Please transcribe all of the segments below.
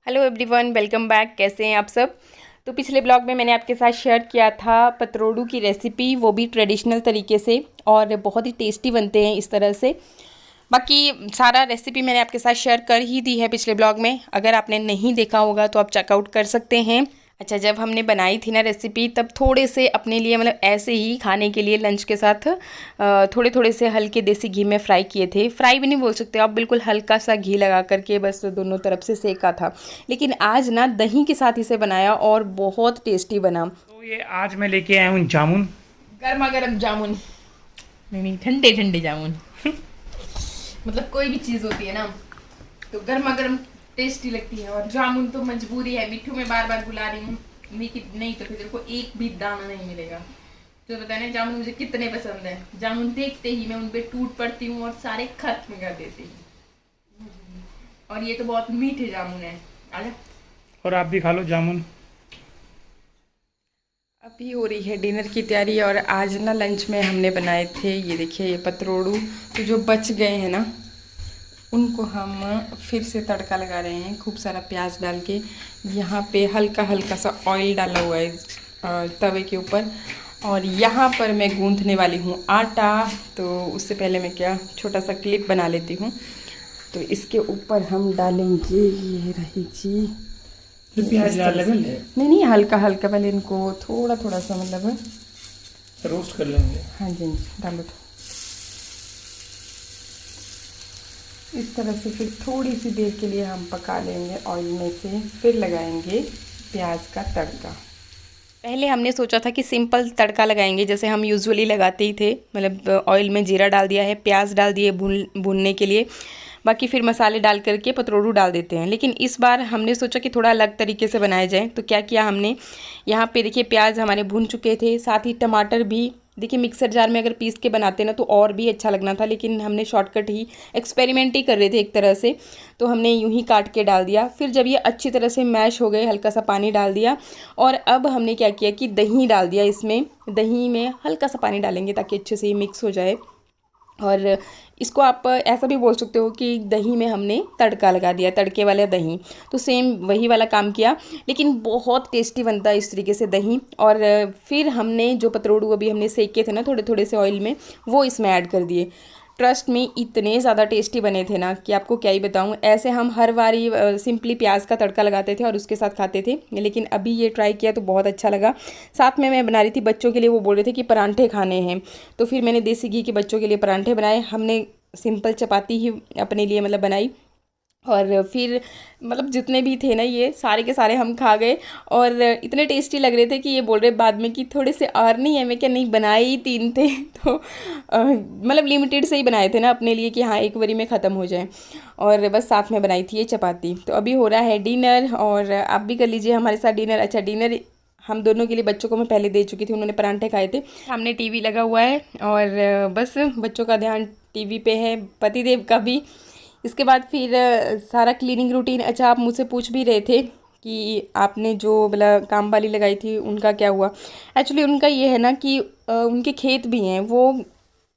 Hello everyone, welcome back. कैसे हैं आप सब। तो पिछले ब्लॉग में मैंने आपके साथ शेयर किया था पतरोड़ू की रेसिपी, वो भी ट्रेडिशनल तरीके से, और बहुत ही टेस्टी बनते हैं इस तरह से। बाकी सारा रेसिपी मैंने आपके साथ शेयर कर ही दी है पिछले ब्लॉग में। अगर आपने नहीं देखा होगा तो आप चेकआउट कर सकते हैं। अच्छा, जब हमने बनाई थी ना रेसिपी, तब थोड़े से अपने लिए मतलब ऐसे ही खाने के लिए लंच के साथ थोड़े थोड़े से हल्के देसी घी में फ्राई किए थे। फ्राई भी नहीं बोल सकते आप, बिल्कुल हल्का सा घी लगा करके बस दोनों तरफ से सेका था। लेकिन आज ना दही के साथ इसे बनाया और बहुत टेस्टी बना। तो ये आज मैं लेके आया हूँ जामुन। गर्मा गर्म जामुन, नहीं ठंडे ठंडे जामुन। मतलब कोई भी चीज़ होती है ना तो गर्मा गर्म टेस्टी लगती है, और जामुन तो मजबूरी है। मिट्ठू में बार बार बुला रही हूँ, नहीं तो फिर तेरे को एक भी दाना नहीं मिलेगा। तो पता नहीं जामुन मुझे कितने पसंद है। जामुन देखते ही मैं उन पे टूट पड़ती हूँ और सारे खत्म कर देती हूँ। और ये तो बहुत मीठे जामुन है। आजा। और आप भी खा लो जामुन। अभी हो रही है डिनर की तैयारी, और आज ना लंच में हमने बनाए थे, ये देखिए, ये पतरोड़ू। तो जो बच गए हैं ना, उनको हम फिर से तड़का लगा रहे हैं खूब सारा प्याज डाल के। यहाँ पे हल्का हल्का सा ऑयल डाला हुआ है तवे के ऊपर, और यहाँ पर मैं गूंथने वाली हूँ आटा। तो उससे पहले मैं क्या छोटा सा क्लिप बना लेती हूँ। तो इसके ऊपर हम डालेंगे, ये रही जी, तो प्याज इस डाल तरह से। लेंगे, नहीं नहीं, हल्का हल्का पहले इनको थोड़ा थोड़ा सा मतलब। रोस्ट कर लेंगे। हाँ जी, हाँ जी, डालो तो। इस तरह से फिर थोड़ी सी देर के लिए हम पका लेंगे ऑयल में से, फिर लगाएंगे प्याज का तड़का। पहले हमने सोचा था कि सिंपल तड़का लगाएंगे जैसे हम यूजुअली लगाते ही थे, मतलब ऑयल में जीरा डाल दिया है, प्याज डाल दिए भूनने के लिए, बाकी फिर मसाले डाल करके पतरोड़ू डाल देते हैं। लेकिन इस बार हमने सोचा कि थोड़ा अलग तरीके से बनाया जाए। तो क्या किया हमने, यहाँ पे देखिए प्याज हमारे भून चुके थे, साथ ही टमाटर भी। देखिए मिक्सर जार में अगर पीस के बनाते ना तो और भी अच्छा लगना था, लेकिन हमने शॉर्टकट ही, एक्सपेरिमेंट ही कर रहे थे एक तरह से। तो हमने यूं ही काट के डाल दिया। फिर जब ये अच्छी तरह से मैश हो गए, हल्का सा पानी डाल दिया, और अब हमने क्या किया कि दही डाल दिया इसमें। दही में हल्का सा पानी डालेंगे ताकि अच्छे से ये मिक्स हो जाए। और इसको आप ऐसा भी बोल सकते हो कि दही में हमने तड़का लगा दिया, तड़के वाला दही। तो सेम वही वाला काम किया, लेकिन बहुत टेस्टी बनता है इस तरीके से दही। और फिर हमने जो पतरोड़ू अभी हमने सेके थे ना थोड़े थोड़े से ऑयल में, वो इसमें ऐड कर दिए। ट्रस्ट में इतने ज़्यादा टेस्टी बने थे ना कि आपको क्या ही बताऊँ। ऐसे हम हर बारी सिंपली प्याज का तड़का लगाते थे और उसके साथ खाते थे, लेकिन अभी ये ट्राई किया तो बहुत अच्छा लगा। साथ में मैं बना रही थी बच्चों के लिए, वो बोल रहे थे कि परांठे खाने हैं, तो फिर मैंने देसी घी के बच्चों के लिए परांठे बनाए। हमने सिंपल चपाती ही अपने लिए मतलब बनाई, और फिर मतलब जितने भी थे ना ये सारे के सारे हम खा गए। और इतने टेस्टी लग रहे थे कि ये बोल रहे बाद में कि थोड़े से और नहीं है। मैं क्या, नहीं, बनाए ही तीन थे तो मतलब लिमिटेड से ही बनाए थे ना अपने लिए कि हाँ एक बारी में ख़त्म हो जाए। और बस साथ में बनाई थी ये चपाती। तो अभी हो रहा है डिनर, और आप भी कर लीजिए हमारे साथ डिनर। अच्छा, डिनर हम दोनों के लिए, बच्चों को मैं पहले दे चुकी थी, उन्होंने परांठे खाए थे। सामने टीवी लगा हुआ है, और बस बच्चों का ध्यान टीवी पे है, पतिदेव का भी। इसके बाद फिर सारा क्लीनिंग रूटीन। अच्छा, आप मुझसे पूछ भी रहे थे कि आपने जो मतलब काम वाली लगाई थी उनका क्या हुआ। एक्चुअली उनका ये है ना कि उनके खेत भी हैं, वो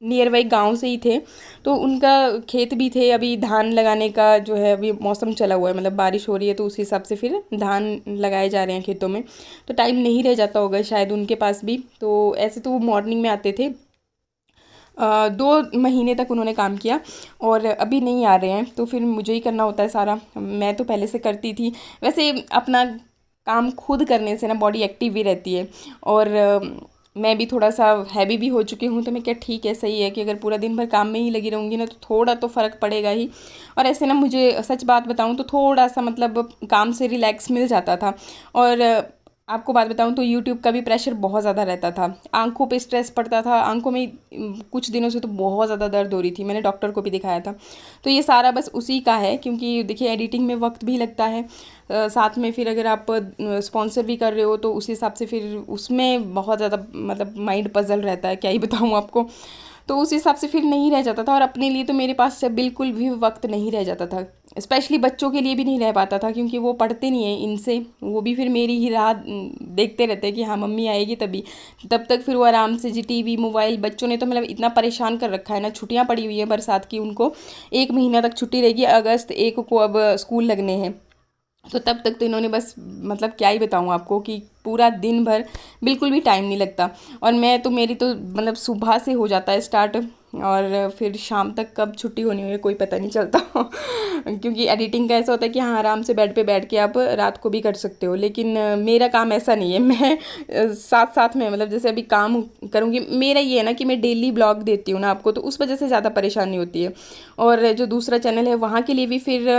नियर बाई गाँव से ही थे, तो उनका खेत भी थे। अभी धान लगाने का जो है अभी मौसम चला हुआ है, मतलब बारिश हो रही है, तो उस हिसाब से फिर धान लगाए जा रहे हैं खेतों में। तो टाइम नहीं रह जाता होगा शायद उनके पास भी। तो ऐसे तो वो मॉर्निंग में आते थे, 2 महीने तक उन्होंने काम किया, और अभी नहीं आ रहे हैं। तो फिर मुझे ही करना होता है सारा। मैं तो पहले से करती थी। वैसे अपना काम खुद करने से ना बॉडी एक्टिव भी रहती है, और मैं भी थोड़ा सा हैवी भी हो चुकी हूँ। तो मैं क्या, ठीक है, सही है कि अगर पूरा दिन भर काम में ही लगी रहूँगी ना तो थोड़ा तो फ़र्क पड़ेगा ही। और ऐसे ना मुझे सच बात बताऊँ तो थोड़ा सा मतलब काम से रिलैक्स मिल जाता था। और आपको बात बताऊं तो यूट्यूब का भी प्रेशर बहुत ज़्यादा रहता था, आंखों पे स्ट्रेस पड़ता था। आंखों में कुछ दिनों से तो बहुत ज़्यादा दर्द हो रही थी, मैंने डॉक्टर को भी दिखाया था। तो ये सारा बस उसी का है, क्योंकि देखिए एडिटिंग में वक्त भी लगता है। साथ में फिर अगर आप स्पॉन्सर भी कर रहे हो तो उस हिसाब से फिर उसमें बहुत ज़्यादा मतलब माइंड पजल रहता है, क्या ही बताऊँ आपको। तो उस हिसाब से फिर नहीं रह जाता था, और अपने लिए तो मेरे पास से बिल्कुल भी वक्त नहीं रह जाता था। स्पेशली बच्चों के लिए भी नहीं रह पाता था, क्योंकि वो पढ़ते नहीं हैं इनसे, वो भी फिर मेरी ही राह देखते रहते हैं कि हाँ मम्मी आएगी तभी। तब तक फिर वो आराम से जी टीवी मोबाइल। बच्चों ने तो मतलब इतना परेशान कर रखा है ना, छुट्टियाँ पड़ी हुई है बरसात की उनको, 1 महीना तक छुट्टी रहेगी, अगस्त 1 को अब स्कूल लगने हैं। तो तब तक तो इन्होंने बस मतलब क्या ही बताऊँ आपको कि पूरा दिन भर बिल्कुल भी टाइम नहीं लगता। और मैं तो मेरी तो मतलब सुबह से हो जाता है स्टार्ट और फिर शाम तक कब छुट्टी होनी है कोई पता नहीं चलता क्योंकि एडिटिंग का ऐसा होता है कि हाँ आराम से बेड पे बैठ के आप रात को भी कर सकते हो, लेकिन मेरा काम ऐसा नहीं है। मैं साथ साथ में मतलब जैसे अभी काम करूँगी, मेरा ये है ना कि मैं डेली ब्लॉग देती हूँ ना आपको, तो उस वजह से ज़्यादा परेशानी होती है। और जो दूसरा चैनल है वहाँ के लिए भी फिर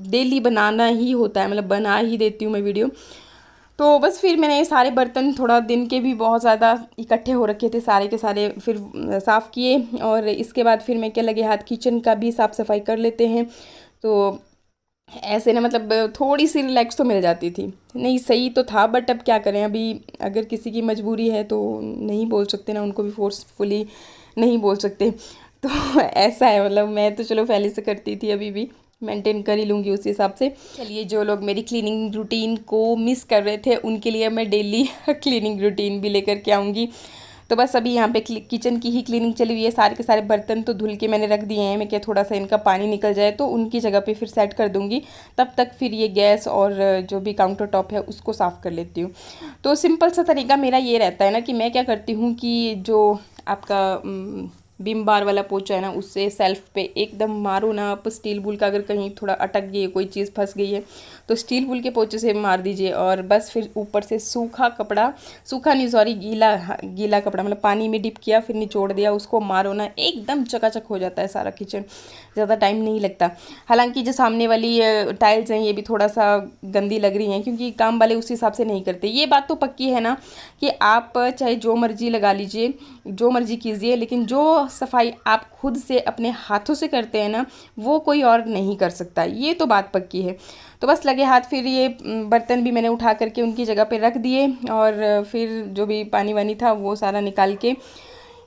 डेली बनाना ही होता है, मतलब बना ही देती हूँ मैं वीडियो। तो बस फिर मैंने ये सारे बर्तन थोड़ा दिन के भी बहुत ज़्यादा इकट्ठे हो रखे थे सारे के सारे, फिर साफ़ किए। और इसके बाद फिर मैं क्या लगे हाथ किचन का भी साफ़ सफाई कर लेते हैं। तो ऐसे ना मतलब थोड़ी सी रिलैक्स तो मिल जाती थी। नहीं सही तो था, बट अब क्या करें, अभी अगर किसी की मजबूरी है तो नहीं बोल सकते ना, उनको भी फोर्सफुली नहीं बोल सकते। तो ऐसा है, मतलब मैं तो चलो पहले से करती थी, अभी भी मेंटेन कर ही लूँगी उस हिसाब से। चलिए, जो लोग मेरी क्लीनिंग रूटीन को मिस कर रहे थे उनके लिए मैं डेली क्लीनिंग रूटीन भी लेकर के आऊँगी। तो बस अभी यहाँ पे किचन की ही क्लीनिंग चली हुई है। सारे के सारे बर्तन तो धुल के मैंने रख दिए हैं। मैं क्या थोड़ा सा इनका पानी निकल जाए तो उनकी जगह पे फिर सेट कर दूँगी। तब तक फिर ये गैस और जो भी काउंटर टॉप है उसको साफ़ कर लेती हूँ। तो सिंपल सा तरीका मेरा ये रहता है ना कि मैं क्या करती हूँ कि जो आपका विम बार वाला पोछा है ना, उससे सेल्फ पे एकदम मारो ना आप। स्टील वूल का अगर कहीं थोड़ा अटक गई है, कोई चीज़ फंस गई है, तो स्टील वूल के पोछे से मार दीजिए। और बस फिर ऊपर से सूखा कपड़ा, सूखा नहीं सॉरी गीला, गीला कपड़ा मतलब पानी में डिप किया फिर निचोड़ दिया, उसको मारो ना, एकदम चकाचक हो जाता है सारा किचन। ज़्यादा टाइम नहीं लगता। हालांकि जो सामने वाली टाइल्स हैं ये भी थोड़ा सा गंदी लग रही हैं, क्योंकि काम वाले उस हिसाब से नहीं करते। ये बात तो पक्की है ना कि आप चाहे जो मर्जी लगा लीजिए, जो मर्जी कीजिए, लेकिन जो सफाई आप खुद से अपने हाथों से करते हैं ना, वो कोई और नहीं कर सकता। ये तो बात पक्की है। तो बस लगे हाथ फिर ये बर्तन भी मैंने उठा करके उनकी जगह पे रख दिए, और फिर जो भी पानी वानी था वो सारा निकाल के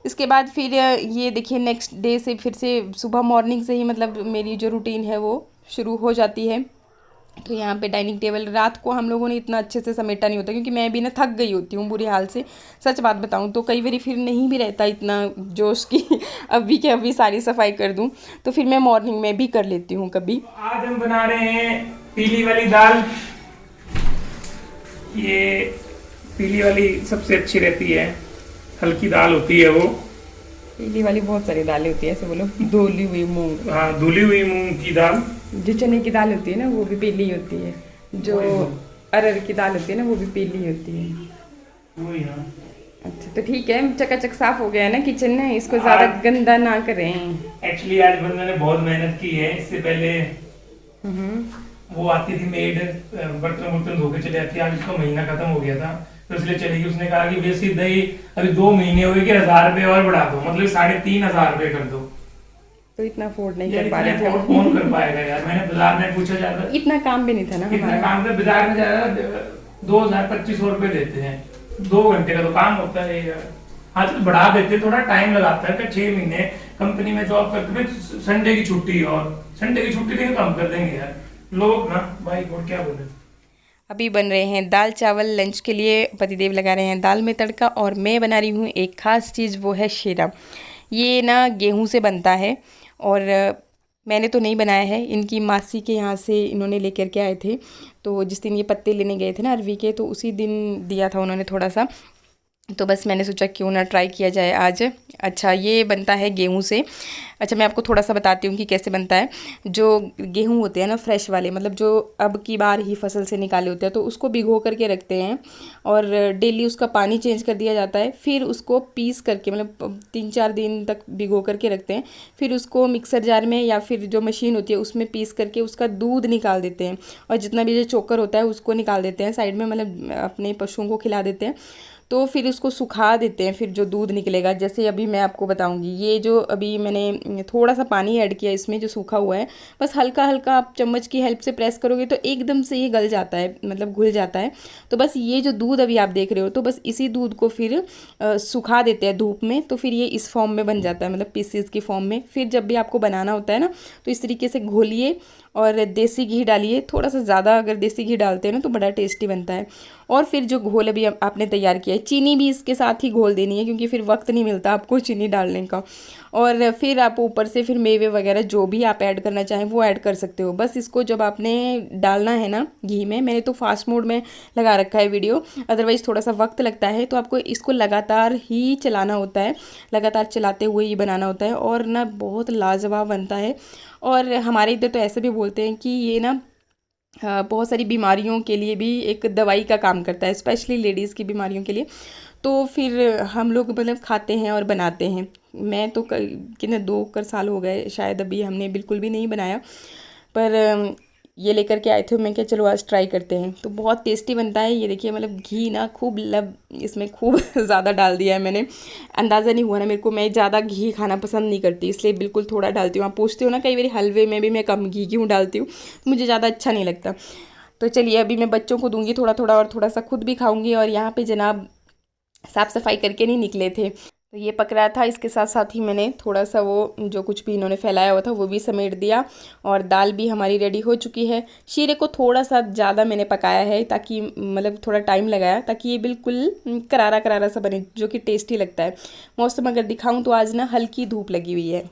इसके बाद फिर ये देखिए नेक्स्ट डे से फिर से सुबह मॉर्निंग से ही मतलब मेरी जो रूटीन है वो शुरू हो जाती है। तो यहाँ पे डाइनिंग टेबल रात को हम लोगों ने इतना अच्छे से समेटा नहीं होता, क्योंकि मैं भी ना थक गई होती हूँ बुरी हाल से। सच बात बताऊँ तो कई बार फिर नहीं भी रहता इतना जोश कि अभी के अभी सारी सफाई कर दूँ, तो फिर मैं मॉर्निंग में भी कर लेती हूँ कभी। आज हम बना रहे हैं पीली वाली दाल। ये पीली वाली सबसे अच्छी रहती है, हल्की दाल होती है वो। पीली वाली बहुत सारी दालें होती है, ऐसे बोलो। धुली हुई मूंग, हाँ, धुली हुई मूंग की दाल। जो चने की दाल होती है ना वो भी पीली होती है, जो अरहर की दाल होती है ना वो भी पीली होती है। वही हाँ। अच्छा तो ठीक है, चकाचक साफ हो गया है ना किचन में, इसको ज़्यादा गंदा ना करें। एक्चुअली आज बंदा ने बहुत मेहनत की है। इससे पहले वो आती थी मेड, बर्तन वर्तन धो के चले जाती। आज उसका महीना खत्म हो गया था तो इसलिए चली गई। उसने कहा कि भैया सीधा ही अभी 2 महीने हो गए कि 1000 रुपये और बढ़ा दो, मतलब 3500 रुपये कर दो। तो इतना अफोर्ड नहीं कर पा रहे थे। कौन कर पाएगा यार। मैंने बाजार में पूछा जाता, इतना काम भी नहीं था ना कितना हमारा। काम था बाजार में, ज्यादा 2000-2500 रुपये देते हैं, 2 घंटे का तो काम होता है यार। हाँ तो बढ़ा देते, थोड़ा टाइम लगाता है। 6 महीने कंपनी में जॉब करते, संडे की छुट्टी, और संडे की छुट्टी देंगे तो हम कर देंगे यार लोग ना भाई। और क्या बोले। अभी बन रहे हैं दाल चावल लंच के लिए। पतिदेव लगा रहे हैं दाल में तड़का, और मैं बना रही हूँ एक ख़ास चीज़, वो है शीरा। ये ना गेहूं से बनता है, और मैंने तो नहीं बनाया है, इनकी मासी के यहाँ से इन्होंने लेकर के आए थे। तो जिस दिन ये पत्ते लेने गए थे ना अरवी के, तो उसी दिन दिया था उन्होंने थोड़ा सा। तो बस मैंने सोचा क्यों ना ट्राई किया जाए आज। अच्छा, ये बनता है गेहूं से। अच्छा, मैं आपको थोड़ा सा बताती हूँ कि कैसे बनता है। जो गेहूं होते हैं ना फ्रेश वाले, मतलब जो अब की बार ही फसल से निकाले होते हैं, तो उसको भिगो करके रखते हैं, और डेली उसका पानी चेंज कर दिया जाता है। फिर उसको पीस करके, मतलब 3-4 दिन तक भिगो करके रखते हैं। फिर उसको मिक्सर जार में या फिर जो मशीन होती है उसमें पीस करके उसका दूध निकाल देते हैं, और जितना भी जो चोकर होता है उसको निकाल देते हैं साइड में, मतलब अपने पशुओं को खिला देते हैं। तो फिर उसको सुखा देते हैं, फिर जो दूध निकलेगा, जैसे अभी मैं आपको बताऊंगी। ये जो अभी मैंने थोड़ा सा पानी ऐड किया इसमें, जो सूखा हुआ है, बस हल्का हल्का आप चम्मच की हेल्प से प्रेस करोगे तो एकदम से ये गल जाता है, मतलब घुल जाता है। तो बस ये जो दूध अभी आप देख रहे हो, तो बस इसी दूध को फिर सुखा देते हैं धूप में, तो फिर ये इस फॉर्म में बन जाता है, मतलब पीसीस की फॉर्म में। फिर जब भी आपको बनाना होता है ना, तो इस तरीके से घोलिए और देसी घी डालिए, थोड़ा सा ज़्यादा अगर देसी घी डालते हैं ना तो बड़ा टेस्टी बनता है। और फिर जो घोल अभी आपने तैयार किया है, चीनी भी इसके साथ ही घोल देनी है क्योंकि फिर वक्त नहीं मिलता आपको चीनी डालने का। और फिर आप ऊपर से फिर मेवे वगैरह जो भी आप ऐड करना चाहें वो ऐड कर सकते हो। बस इसको जब आपने डालना है ना घी में, मैंने तो फास्ट मोड में लगा रखा है वीडियो, अदरवाइज़ थोड़ा सा वक्त लगता है, तो आपको इसको लगातार ही चलाना होता है, लगातार चलाते हुए ही बनाना होता है और ना बहुत लाजवाब बनता है। और हमारे इधर तो ऐसे भी बोलते हैं कि ये ना बहुत सारी बीमारियों के लिए भी एक दवाई का काम करता है, स्पेशली लेडीज़ की बीमारियों के लिए। तो फिर हम लोग मतलब खाते हैं और बनाते हैं। मैं तो कितने 2 साल हो गए शायद, अभी हमने बिल्कुल भी नहीं बनाया, पर ये लेकर के आए थे, मैं क्या चलो आज ट्राई करते हैं। तो बहुत टेस्टी बनता है। ये देखिए मतलब घी ना खूब इसमें खूब ज़्यादा डाल दिया है मैंने, अंदाज़ा नहीं हुआ ना मेरे को। मैं ज़्यादा घी खाना पसंद नहीं करती, इसलिए बिल्कुल थोड़ा डालती हूँ। आप पूछते हो ना कई बार हलवे में भी मैं कम घी क्यों डालती हूँ, तो मुझे ज़्यादा अच्छा नहीं लगता। तो चलिए अभी मैं बच्चों को दूंगी थोड़ा थोड़ा और थोड़ा सा खुद भी खाऊंगी। और यहाँ पे जनाब साफ़ सफाई करके नहीं निकले थे, तो ये पक रहा था। इसके साथ साथ ही मैंने थोड़ा सा वो जो कुछ भी इन्होंने फैलाया हुआ था वो भी समेट दिया। और दाल भी हमारी रेडी हो चुकी है। शीरे को थोड़ा सा ज़्यादा मैंने पकाया है ताकि मतलब थोड़ा टाइम लगाया ताकि ये बिल्कुल करारा करारा सा बने, जो कि टेस्टी लगता है। मौसम अगर दिखाऊं तो आज ना हल्की धूप लगी हुई है।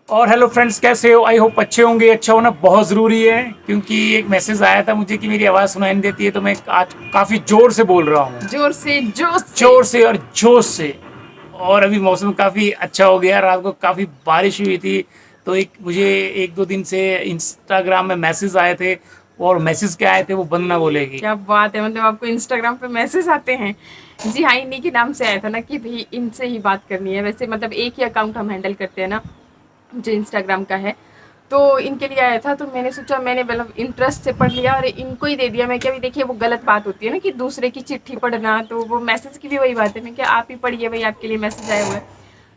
और हेलो फ्रेंड्स, कैसे हो? आई होप अच्छे होंगे। अच्छा होना बहुत ज़रूरी है क्योंकि एक मैसेज आया था मुझे कि मेरी आवाज़ सुनाई नहीं देती है, तो मैं आज काफ़ी ज़ोर से बोल रहा हूँ, जोर से जोर से और जोश से। और अभी मौसम काफ़ी अच्छा हो गया, रात को काफ़ी बारिश हुई थी। तो मुझे 1-2 दिन से इंस्टाग्राम में मैसेज आए थे, और मैसेज क्या आए थे वो बंद ना बोलेगी। क्या बात है, मतलब आपको इंस्टाग्राम पे मैसेज आते हैं? जी हाँ, इन्हीं के नाम से आया था ना कि भाई इनसे ही बात करनी है। वैसे मतलब एक ही अकाउंट हम हैंडल करते हैं ना, जो इंस्टाग्राम का है, तो इनके लिए आया था। तो मैंने सोचा, मैंने मतलब इंटरेस्ट से पढ़ लिया और इनको ही दे दिया। मैं क्या, भी देखिए वो गलत बात होती है ना कि दूसरे की चिट्ठी पढ़ना, तो वो मैसेज की भी वही बात है। मैं क्या, आप ही पढ़िए भाई, आपके लिए मैसेज आया हुआ है।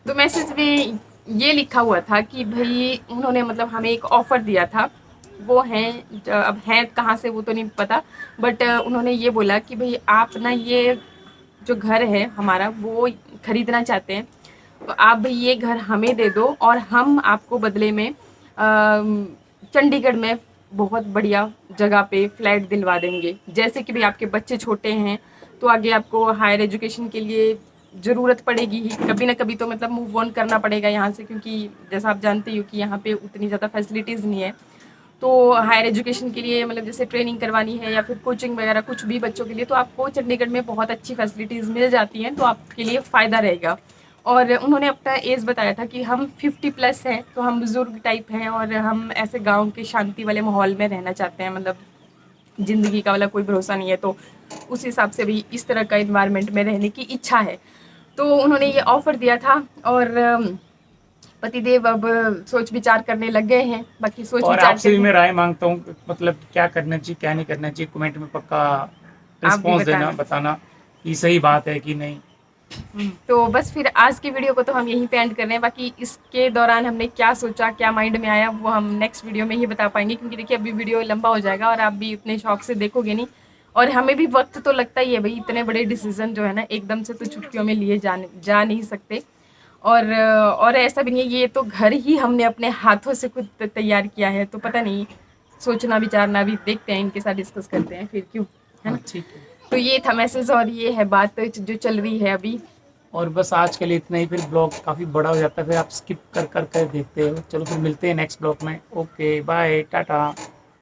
तो मैसेज में ये लिखा हुआ था कि भाई उन्होंने मतलब हमें एक ऑफ़र दिया था। वो हैं, अब हैं कहाँ से वो तो नहीं पता, बट उन्होंने ये बोला कि भाई आप ना ये जो घर है हमारा वो खरीदना चाहते हैं, तो आप भाई ये घर हमें दे दो और हम आपको बदले में चंडीगढ़ में बहुत बढ़िया जगह पे फ्लैट दिलवा देंगे। जैसे कि भाई आपके बच्चे छोटे हैं तो आगे आपको हायर एजुकेशन के लिए ज़रूरत पड़ेगी ही, कभी ना कभी तो मतलब मूव ऑन करना पड़ेगा यहाँ से, क्योंकि जैसा आप जानते हो कि यहाँ पे उतनी ज़्यादा फैसिलिटीज़ नहीं है। तो हायर एजुकेशन के लिए मतलब जैसे ट्रेनिंग करवानी है या फिर कोचिंग वगैरह कुछ भी बच्चों के लिए, तो आपको चंडीगढ़ में बहुत अच्छी फैसिलिटीज़ मिल जाती हैं, तो आपके लिए फ़ायदा रहेगा। और उन्होंने अपना एज बताया था कि हम 50+ हैं, तो हम बुज़ुर्ग टाइप हैं और हम ऐसे गाँव के शांति वाले माहौल में रहना चाहते हैं। मतलब ज़िंदगी का वाला कोई भरोसा नहीं है, तो उस हिसाब से भी इस तरह का इन्वायरमेंट में रहने की इच्छा है। तो उन्होंने ये ऑफ़र दिया था और पतिदेव अब सोच विचार करने लग गए हैं। बाकी सोच और विचार आपसे भी करके मैं राय मांगता हूँ, मतलब क्या करना चाहिए क्या नहीं करना चाहिए, कमेंट में पक्का आप भी रिस्पॉन्स देना, बताना कि सही बात है कि नहीं। तो बस फिर आज की वीडियो को तो हम यहीं पे एंड कर रहे हैं। बाकी इसके दौरान हमने क्या सोचा, क्या माइंड में आया, वो हम नेक्स्ट वीडियो में ही बता पाएंगे, क्योंकि देखिए अभी वीडियो लंबा हो जाएगा और आप भी उतने शौक से देखोगे नहीं। और हमें भी वक्त तो लगता ही है भाई, इतने बड़े डिसीजन जो है ना एकदम से तो चुटकियों में लिए जा नहीं सकते। और ऐसा भी नहीं है, ये तो घर ही हमने अपने हाथों से खुद तैयार किया है, तो पता नहीं, सोचना विचारना भी, देखते हैं इनके साथ डिस्कस करते हैं फिर, क्यों, है हाँ ना। ठीक है। तो ये था मैसेज और ये है बात जो चल रही है अभी। और बस आज के लिए इतना ही, फिर ब्लॉग काफ़ी बड़ा हो जाता है, फिर आप स्किप कर कर कर देखते हो। चलो फिर मिलते हैं नेक्स्ट ब्लॉग में। Okay bye Tata.